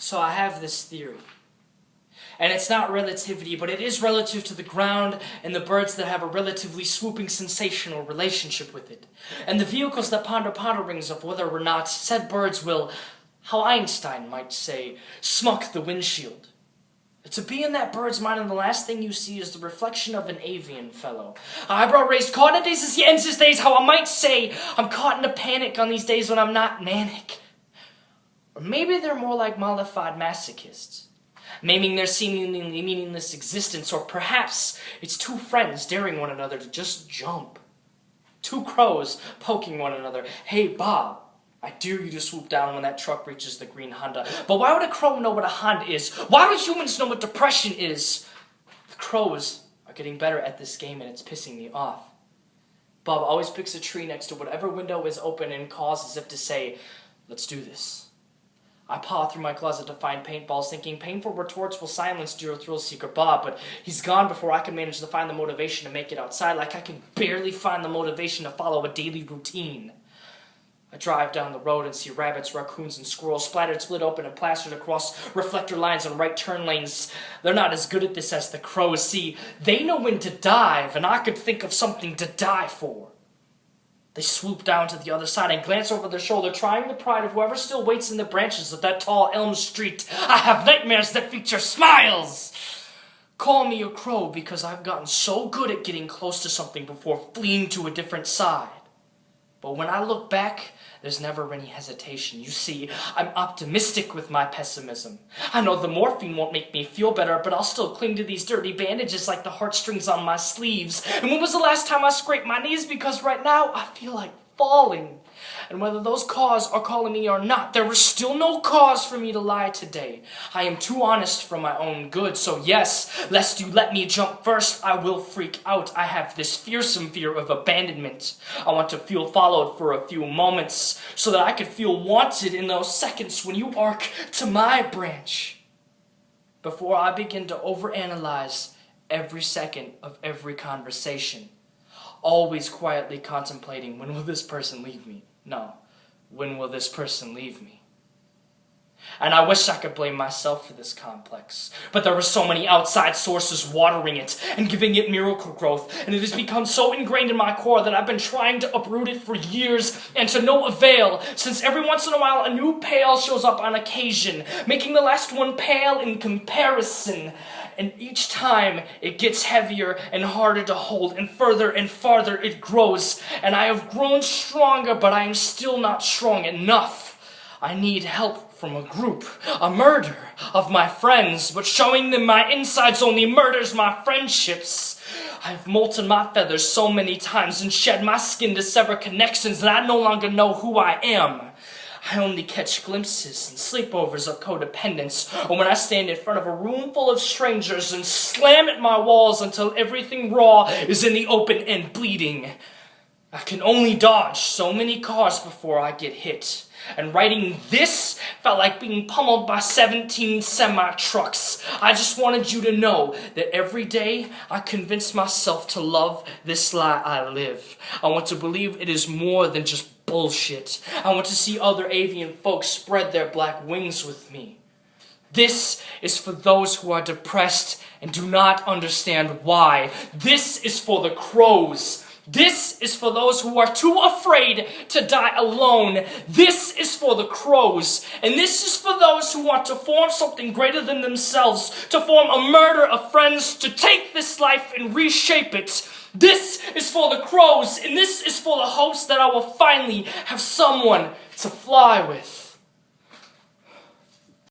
So I have this theory. And it's not relativity, but it is relative to the ground and the birds that have a relatively swooping sensational relationship with it. And the vehicles that ponder ponderings of whether or not said birds will, how Einstein might say, smuck the windshield. To be in that bird's mind, and the last thing you see is the reflection of an avian fellow. Eyebrow raised, caught in a daze as he ends his days, how I might say, I'm caught in a panic on these days when I'm not manic. Or maybe they're more like mollified masochists, maiming their seemingly meaningless existence, or perhaps it's two friends daring one another to just jump. Two crows poking one another. Hey, Bob, I dare you to swoop down when that truck reaches the green Honda. But why would a crow know what a Honda is? Why do humans know what depression is? The crows are getting better at this game, and it's pissing me off. Bob always picks a tree next to whatever window is open and calls as if to say, let's do this. I paw through my closet to find paintballs, thinking painful retorts will silence dear thrill-seeker Bob, but he's gone before I can manage to find the motivation to make it outside, like I can barely find the motivation to follow a daily routine. I drive down the road and see rabbits, raccoons, and squirrels splattered, split open, and plastered across reflector lines and right turn lanes. They're not as good at this as the crows. See, they know when to dive, and I could think of something to die for. They swoop down to the other side and glance over their shoulder, trying the pride of whoever still waits in the branches of that tall elm street. I have nightmares that feature smiles! Call me a crow because I've gotten so good at getting close to something before fleeing to a different side. But when I look back, there's never any hesitation. You see, I'm optimistic with my pessimism. I know the morphine won't make me feel better, but I'll still cling to these dirty bandages like the heartstrings on my sleeves. And when was the last time I scraped my knees? Because right now, I feel like falling. And whether those cause are calling me or not, there was still no cause for me to lie today. I am too honest for my own good. So yes, lest you let me jump first, I will freak out. I have this fearsome fear of abandonment. I want to feel followed for a few moments so that I could feel wanted in those seconds when you arc to my branch. Before I begin to overanalyze every second of every conversation, always quietly contemplating, when will this person leave me? No, when will this person leave me? And I wish I could blame myself for this complex, but there are so many outside sources watering it and giving it miracle growth, and it has become so ingrained in my core that I've been trying to uproot it for years, and to no avail, since every once in a while a new pail shows up on occasion, making the last one pale in comparison. And each time it gets heavier and harder to hold, and farther it grows. And I have grown stronger, but I am still not strong enough. I need help from a group, a murder of my friends, but showing them my insides only murders my friendships. I've molten my feathers so many times and shed my skin to sever connections that I no longer know who I am. I only catch glimpses and sleepovers of codependence, or when I stand in front of a room full of strangers and slam at my walls until everything raw is in the open and bleeding. I can only dodge so many cars before I get hit. And writing this felt like being pummeled by 17 semi-trucks. I just wanted you to know that every day I convince myself to love this lie I live. I want to believe it is more than just bullshit. I want to see other avian folks spread their black wings with me. This is for those who are depressed and do not understand why. This is for the crows. This is for those who are too afraid to die alone. This is for the crows. And this is for those who want to form something greater than themselves, to form a murder of friends, to take this life and reshape it. This is for the crows, and this is for the hopes that I will finally have someone to fly with.